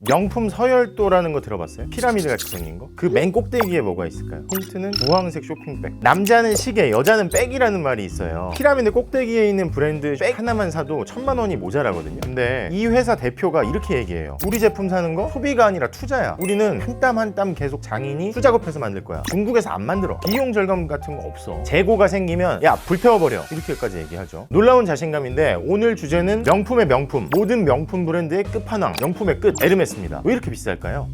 명품 서열도라는 거 들어봤어요? 피라미드 같이 생긴 거? 그 맨 꼭대기에 뭐가 있을까요? 힌트는 주황색 쇼핑백. 남자는 시계, 여자는 백이라는 말이 있어요. 피라미드 꼭대기에 있는 브랜드 백 하나만 사도 1000만 원이 모자라거든요. 근데 이 회사 대표가 이렇게 얘기해요. 우리 제품 사는 거 소비가 아니라 투자야. 우리는 한 땀 한 땀 계속 장인이 수작업해서 만들 거야. 중국에서 안 만들어. 비용 절감 같은 거 없어. 재고가 생기면 야 불태워버려. 이렇게까지 얘기하죠. 놀라운 자신감인데 오늘 주제는 명품의 명품. 모든 명품 브랜드의 끝판왕. 명품의 끝. 에르메스. 왜 이렇게 비쌀까요?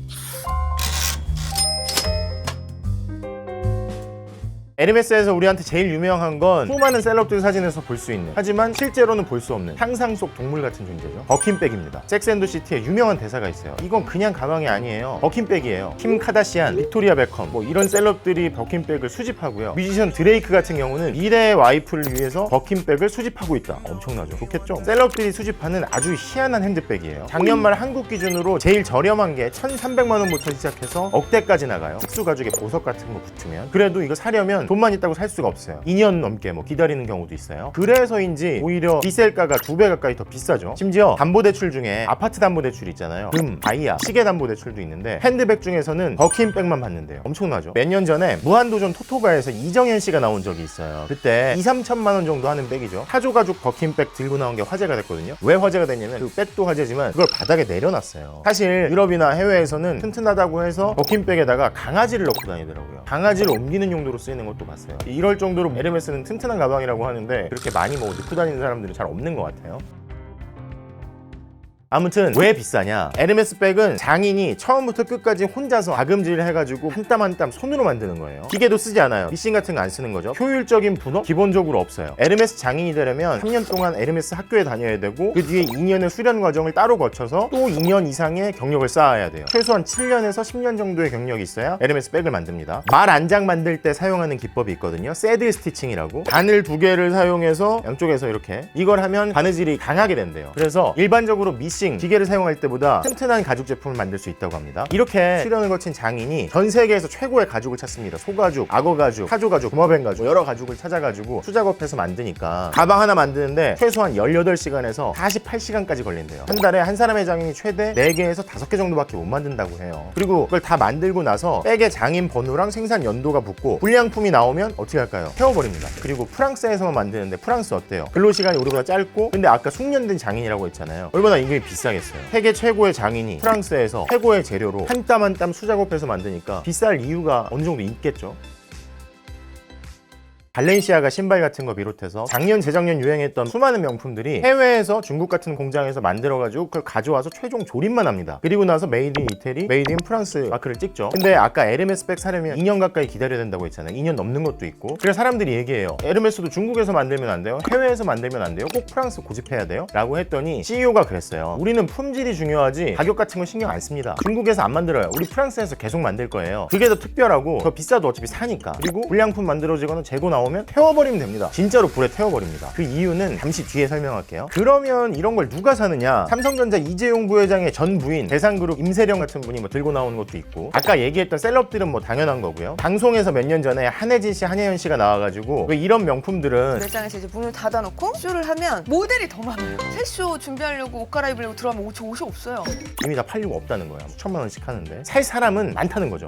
에르메스에서 우리한테 제일 유명한 건 수많은 셀럽들 사진에서 볼 수 있는, 하지만 실제로는 볼 수 없는 상상 속 동물 같은 존재죠. 버킨백입니다. 섹스앤더시티에 유명한 대사가 있어요. 이건 그냥 가방이 아니에요. 버킨백이에요. 킴 카다시안, 빅토리아 베컴 뭐 이런 셀럽들이 버킨백을 수집하고요. 뮤지션 드레이크 같은 경우는 미래의 와이프를 위해서 버킨백을 수집하고 있다. 엄청나죠. 좋겠죠? 셀럽들이 수집하는 아주 희한한 핸드백이에요. 작년 말 한국 기준으로 제일 저렴한 게 1,300만 원부터 시작해서 억대까지 나가요. 특수 가죽의 보석 같은 거 붙으면. 그래도 이거 사려면 돈만 있다고 살 수가 없어요. 2년 넘게 뭐 기다리는 경우도 있어요. 그래서인지 오히려 리셀가가 2배 가까이 더 비싸죠. 심지어 담보대출 중에 아파트 담보대출 있잖아요. 금, 다이아, 시계 담보대출도 있는데 핸드백 중에서는 버킨백만 받는데요. 엄청나죠. 몇 년 전에 무한도전 토토가에서 이정현 씨가 나온 적이 있어요. 그때 2-3천만 원 정도 하는 백이죠. 타조가죽 버킨백 들고 나온 게 화제가 됐거든요. 왜 화제가 됐냐면 그 백도 화제지만 그걸 바닥에 내려놨어요. 사실 유럽이나 해외에서는 튼튼하다고 해서 버킨백에다가 강아지를 넣고 다니더라고요. 강아지를 옮기는 용도로 쓰이는 것도 봤어요. 이럴 정도로 에르메스는 튼튼한 가방이라고 하는데 그렇게 많이 뭐 넣고 다니는 사람들은 잘 없는 것 같아요. 아무튼 왜 비싸냐? 에르메스 백은 장인이 처음부터 끝까지 혼자서 가금질을 해가지고 한 땀 한 땀 손으로 만드는 거예요. 기계도 쓰지 않아요. 미싱 같은 거 안 쓰는 거죠. 효율적인 분업 기본적으로 없어요. 에르메스 장인이 되려면 3년 동안 에르메스 학교에 다녀야 되고 그 뒤에 2년의 수련 과정을 따로 거쳐서 또 2년 이상의 경력을 쌓아야 돼요. 최소한 7년에서 10년 정도의 경력이 있어야 에르메스 백을 만듭니다. 말 안장 만들 때 사용하는 기법이 있거든요. 새들 스티칭이라고. 바늘 2개를 사용해서 양쪽에서 이렇게 이걸 하면 바느질이 강하게 된대요. 그래서 일반적으로 미싱 기계를 사용할 때보다 튼튼한 가죽 제품을 만들 수 있다고 합니다. 이렇게 수련을 거친 장인이 전 세계에서 최고의 가죽을 찾습니다. 소가죽, 악어가죽, 타조가죽, 구마뱀 가죽 여러 가죽을 찾아가지고 수작업해서 만드니까 가방 하나 만드는데 최소한 18시간에서 48시간까지 걸린대요. 한 달에 한 사람의 장인이 최대 4개에서 5개 정도밖에 못 만든다고 해요. 그리고 그걸 다 만들고 나서 백에 장인 번호랑 생산 연도가 붙고 불량품이 나오면 어떻게 할까요? 태워버립니다. 그리고 프랑스에서만 만드는데 프랑스 어때요? 근로시간이 우리보다 짧고 근데 아까 숙련된 장인이라고 했잖아요. 얼마나 임금이 비싸겠어요. 세계 최고의 장인이 프랑스에서 최고의 재료로 한 땀 한 땀 수작업해서 만드니까 비쌀 이유가 어느 정도 있겠죠. 발렌시아가 신발 같은 거 비롯해서 작년 재작년 유행했던 수많은 명품들이 해외에서 중국 같은 공장에서 만들어가지고 그걸 가져와서 최종 조립만 합니다. 그리고 나서 메이드 인 이태리, 메이드 인 프랑스 마크를 찍죠. 근데 아까 에르메스 백 사려면 2년 가까이 기다려야 된다고 했잖아요. 2년 넘는 것도 있고. 그래서 사람들이 얘기해요. 에르메스도 중국에서 만들면 안 돼요? 해외에서 만들면 안 돼요? 꼭 프랑스 고집해야 돼요? 라고 했더니 CEO가 그랬어요. 우리는 품질이 중요하지 가격 같은 거 신경 안 씁니다. 중국에서 안 만들어요. 우리 프랑스에서 계속 만들 거예요. 그게 더 특별하고 더 비싸도 어차피 사니까. 그리고 불량품 만들어지거나 재고 나오면 태워버리면 됩니다. 진짜로 불에 태워버립니다. 그 이유는 잠시 뒤에 설명할게요. 그러면 이런 걸 누가 사느냐? 삼성전자 이재용 부회장의 전 부인 대상그룹 임세령 같은 분이 뭐 들고 나오는 것도 있고, 아까 얘기했던 셀럽들은 뭐 당연한 거고요. 방송에서 몇 년 전에 한혜진 씨, 한혜연 씨가 나와가지고 왜 이런 명품들은 매장에서 이제 문을 닫아놓고 쇼를 하면 모델이 더 많아요. 새쇼 준비하려고 옷 갈아입으려고 들어가면 옷이 없어요. 이미 다 팔리고 없다는 거야. 수천만 원씩 하는데 살 사람은 많다는 거죠.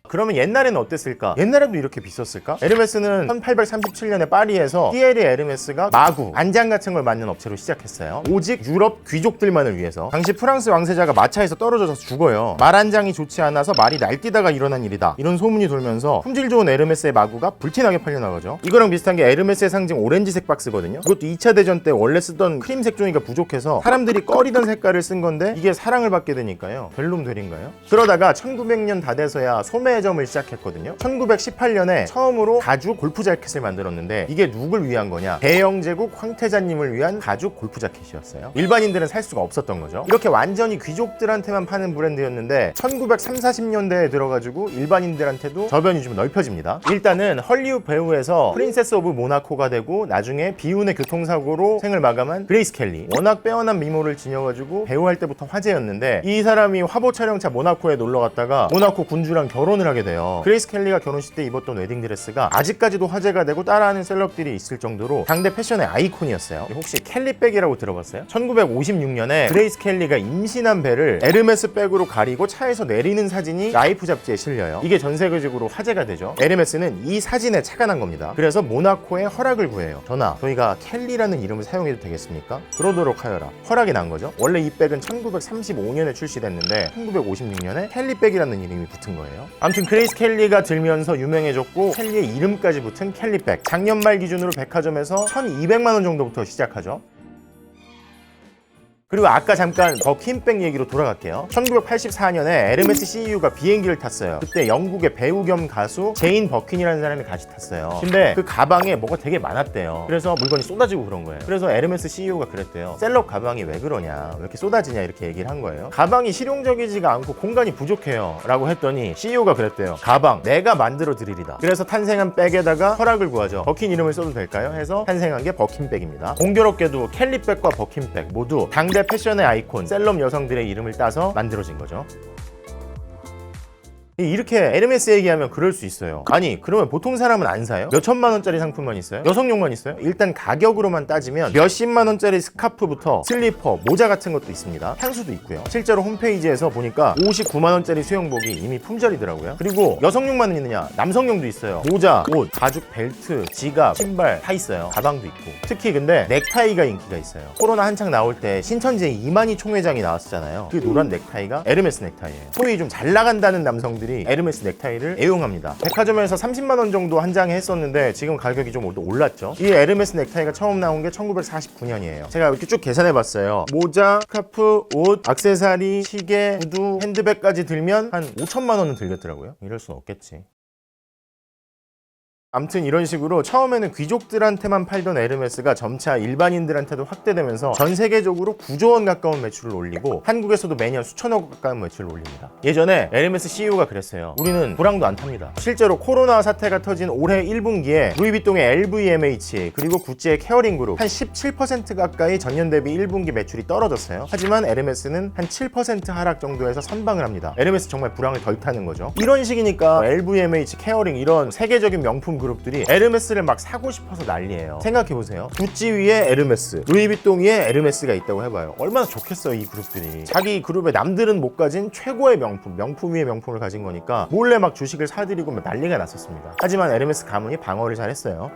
그러면 옛날에는 어땠을까? 옛날에도 이렇게 비쌌을까? 에르메스는 1837년에 파리에서 피에르 에르메스가 마구, 안장 같은 걸 만드는 업체로 시작했어요. 오직 유럽 귀족들만을 위해서. 당시 프랑스 왕세자가 마차에서 떨어져서 죽어요. 말 안장이 좋지 않아서 말이 날뛰다가 일어난 일이다. 이런 소문이 돌면서 품질 좋은 에르메스의 마구가 불티나게 팔려나가죠. 이거랑 비슷한 게 에르메스의 상징 오렌지색 박스거든요. 이것도 2차 대전 때 원래 쓰던 크림색 종이가 부족해서 사람들이 꺼리던 색깔을 쓴 건데 이게 사랑을 받게 되니까요. 벨룸들인가요? 그러다가 1900년 다 돼서야 소매 점을 시작했거든요. 1918년에 처음으로 가죽 골프 자켓을 만들었는데 이게 누굴 위한 거냐? 대영제국 황태자님을 위한 가죽 골프 자켓이었어요. 일반인들은 살 수가 없었던 거죠. 이렇게 완전히 귀족들한테만 파는 브랜드였는데 1930-40년대에 들어가지고 일반인들한테도 저변이 좀 넓혀집니다. 일단은 헐리우드 배우에서 프린세스 오브 모나코가 되고 나중에 비운의 교통사고로 생을 마감한 그레이스 켈리. 워낙 빼어난 미모를 지녀가지고 배우할 때부터 화제였는데 이 사람이 화보 촬영차 모나코에 놀러 갔다가 모나코 군주랑 결혼을 하게 돼요. 그레이스 켈리가 결혼식 때 입었던 웨딩드레스가 아직까지도 화제가 되고 따라하는 셀럽들이 있을 정도로 당대 패션의 아이콘이었어요. 혹시 켈리백이라고 들어봤어요? 1956년에 그레이스 켈리가 임신한 배를 에르메스 백으로 가리고 차에서 내리는 사진이 라이프 잡지에 실려요. 이게 전 세계적으로 화제가 되죠. 에르메스는 이 사진에 착안한 겁니다. 그래서 모나코의 허락을 구해요. 전하, 저희가 켈리라는 이름을 사용해도 되겠습니까? 그러도록 하여라. 허락이 난 거죠. 원래 이 백은 1935년에 출시됐는데 1956년에 켈리백이라는 이름이 붙은 거예요. 아무튼 그레이스 켈리가 들면서 유명해졌고 켈리의 이름까지 붙은 켈리백. 작년 말 기준으로 백화점에서 1,200만 원 정도부터 시작하죠. 그리고 아까 잠깐 버킨백 얘기로 돌아갈게요. 1984년에 에르메스 CEO가 비행기를 탔어요. 그때 영국의 배우 겸 가수 제인 버킨이라는 사람이 같이 탔어요. 근데 그 가방에 뭐가 되게 많았대요. 그래서 물건이 쏟아지고 그런 거예요. 그래서 에르메스 CEO가 그랬대요. 셀럽 가방이 왜 그러냐, 왜 이렇게 쏟아지냐, 이렇게 얘기를 한 거예요. 가방이 실용적이지가 않고 공간이 부족해요 라고 했더니 CEO가 그랬대요. 가방 내가 만들어 드리리다. 그래서 탄생한 백에다가 허락을 구하죠. 버킨 이름을 써도 될까요? 해서 탄생한 게 버킨백입니다. 공교롭게도 켈리백과 버킨백 모두 당대 패션의 아이콘 셀럽 여성들의 이름을 따서 만들어진 거죠. 이렇게 에르메스 얘기하면 그럴 수 있어요. 아니 그러면 보통 사람은 안 사요? 몇 천만 원짜리 상품만 있어요? 여성용만 있어요? 일단 가격으로만 따지면 몇십만 원짜리 스카프부터 슬리퍼, 모자 같은 것도 있습니다. 향수도 있고요. 실제로 홈페이지에서 보니까 59만 원짜리 수영복이 이미 품절이더라고요. 그리고 여성용만 있느냐? 남성용도 있어요. 모자, 옷, 가죽 벨트, 지갑, 신발 다 있어요. 가방도 있고. 특히 근데 넥타이가 인기가 있어요. 코로나 한창 나올 때 신천지에 이만희 총회장이 나왔었잖아요. 그 노란 넥타이가 에르메스 넥타이예요. 소위 좀 잘 나간다는 남성들이 에르메스 넥타이를 애용합니다. 백화점에서 30만 원 정도 한 장에 했었는데 지금 가격이 좀 올랐죠. 이 에르메스 넥타이가 처음 나온 게 1949년이에요. 제가 이렇게 쭉 계산해봤어요. 모자, 스카프, 옷, 액세서리, 시계, 구두, 핸드백까지 들면 한 5천만 원은 들겠더라고요. 이럴 순 없겠지. 암튼 이런 식으로 처음에는 귀족들한테만 팔던 에르메스가 점차 일반인들한테도 확대되면서 전 세계적으로 9조 원 가까운 매출을 올리고 한국에서도 매년 수천억 가까운 매출을 올립니다. 예전에 에르메스 CEO가 그랬어요. 우리는 불황도 안 탑니다. 실제로 코로나 사태가 터진 올해 1분기에 루이비통의 LVMH 그리고 구찌의 케어링 그룹 한 17% 가까이 전년 대비 1분기 매출이 떨어졌어요. 하지만 에르메스는 한 7% 하락 정도에서 선방을 합니다. 에르메스 정말 불황을 덜 타는 거죠. 이런 식이니까 LVMH, 케어링 이런 세계적인 명품 그룹들이 에르메스를 막 사고 싶어서 난리예요. 생각해보세요. 구찌 위에 에르메스, 루이비통 위에 에르메스가 있다고 해봐요. 얼마나 좋겠어요 이 그룹들이. 자기 그룹에 남들은 못 가진 최고의 명품 위에 명품을 가진 거니까 몰래 막 주식을 사들이고 막 난리가 났었습니다. 하지만 에르메스 가문이 방어를 잘했어요.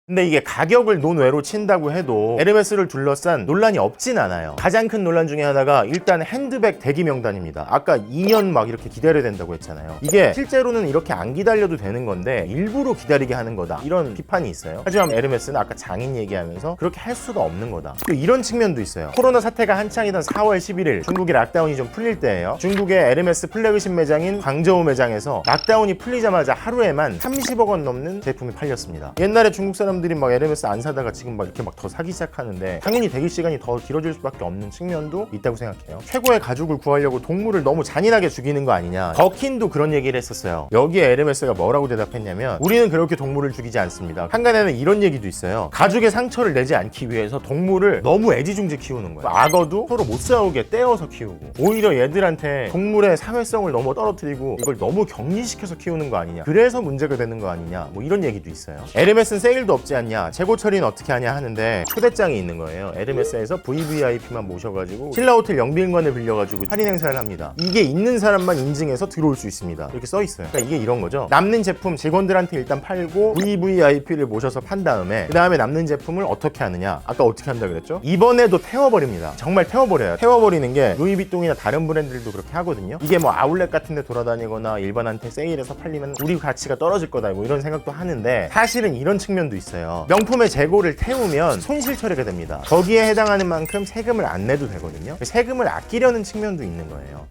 근데 이게 가격을 논외로 친다고 해도 에르메스를 둘러싼 논란이 없진 않아요. 가장 큰 논란 중에 하나가 일단 핸드백 대기 명단입니다. 아까 2년 막 이렇게 기다려야 된다고 했잖아요. 이게 실제로는 이렇게 안 기다려도 되는 건데 일부러 기다리게 하는 거다, 이런 비판이 있어요. 하지만 에르메스는 아까 장인 얘기하면서 그렇게 할 수가 없는 거다. 또 이런 측면도 있어요. 코로나 사태가 한창이던 4월 11일 중국의 락다운이 좀 풀릴 때예요. 중국의 에르메스 플래그십 매장인 광저우 매장에서 락다운이 풀리자마자 하루에만 30억 원 넘는 제품이 팔렸습니다. 옛날에 중국 사람들이 막 에르메스 안 사다가 지금 막 이렇게 막 더 사기 시작하는데 당연히 대기 시간이 더 길어질 수밖에 없는 측면도 있다고 생각해요. 최고의 가죽을 구하려고 동물을 너무 잔인하게 죽이는 거 아니냐. 버킨도 그런 얘기를 했었어요. 여기에 에르메스가 뭐라고 대답했냐면 우리는 그렇게 동물을 죽이지 않습니다. 한간에는 이런 얘기도 있어요. 가죽에 상처를 내지 않기 위해서 동물을 너무 애지중지 키우는 거예요. 악어도 서로 못 싸우게 떼어서 키우고 오히려 얘들한테 동물의 사회성을 너무 떨어뜨리고 이걸 너무 격리시켜서 키우는 거 아니냐. 그래서 문제가 되는 거 아니냐. 뭐 이런 얘기도 있어요. 에르메스는 세일도 없지 않냐, 재고 처리는 어떻게 하냐 하는데 초대장이 있는 거예요. 에르메스에서 VVIP만 모셔가지고 신라호텔 영빈관을 빌려가지고 할인 행사를 합니다. 이게 있는 사람만 인증해서 들어올 수 있습니다. 이렇게 써 있어요. 그러니까 이게 이런 거죠. 남는 제품 직원들한테 일단 팔고 VVIP를 모셔서 판 다음에 그 다음에 남는 제품을 어떻게 하느냐. 아까 어떻게 한다 그랬죠? 이번에도 태워버립니다. 정말 태워버려요. 태워버리는 게 루이비통이나 다른 브랜드들도 그렇게 하거든요. 이게 뭐 아울렛 같은 데 돌아다니거나 일반한테 세일해서 팔리면 우리 가치가 떨어질 거다 뭐 이런 생각도 하는데 사실은 이런 측면도 있어요. 명품의 재고를 태우면 손실 처리가 됩니다. 거기에 해당하는 만큼 세금을 안 내도 되거든요. 세금을 아끼려는 측면도 있는 거예요.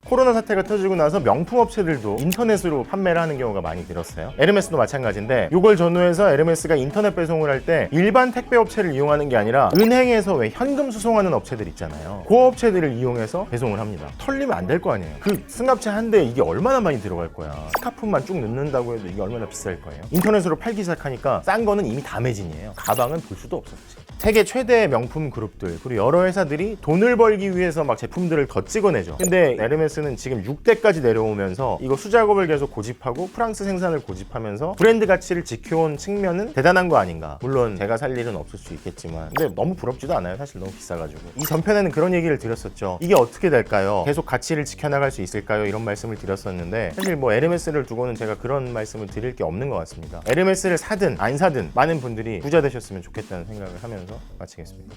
코로나 사태가 터지고 나서 명품 업체들도 인터넷으로 판매를 하는 경우가 많이 늘었어요. 에르메스도 마찬가지인데 이걸 전후해서 에르메스가 인터넷 배송을 할 때 일반 택배 업체를 이용하는 게 아니라 은행에서 왜 현금 수송하는 업체들 있잖아요. 그 업체들을 이용해서 배송을 합니다. 털리면 안 될 거 아니에요. 그 승합차 한 대에 이게 얼마나 많이 들어갈 거야. 스카프만 쭉 넣는다고 해도 이게 얼마나 비쌀 거예요. 인터넷으로 팔기 시작하니까 싼 거는 이미 다 매진이에요. 가방은 볼 수도 없었지. 세계 최대의 명품 그룹들 그리고 여러 회사들이 돈을 벌기 위해서 막 제품들을 더 찍어내죠. 근데 에르메스 에르메스는 지금 6대까지 내려오면서 이거 수작업을 계속 고집하고 프랑스 생산을 고집하면서 브랜드 가치를 지켜온 측면은 대단한 거 아닌가. 물론 제가 살 일은 없을 수 있겠지만 근데 너무 부럽지도 않아요. 사실 너무 비싸가지고. 이 전편에는 그런 얘기를 드렸었죠. 이게 어떻게 될까요? 계속 가치를 지켜나갈 수 있을까요? 이런 말씀을 드렸었는데 사실 뭐 에르메스를 두고는 제가 그런 말씀을 드릴 게 없는 것 같습니다. 에르메스를 사든 안 사든 많은 분들이 부자 되셨으면 좋겠다는 생각을 하면서 마치겠습니다.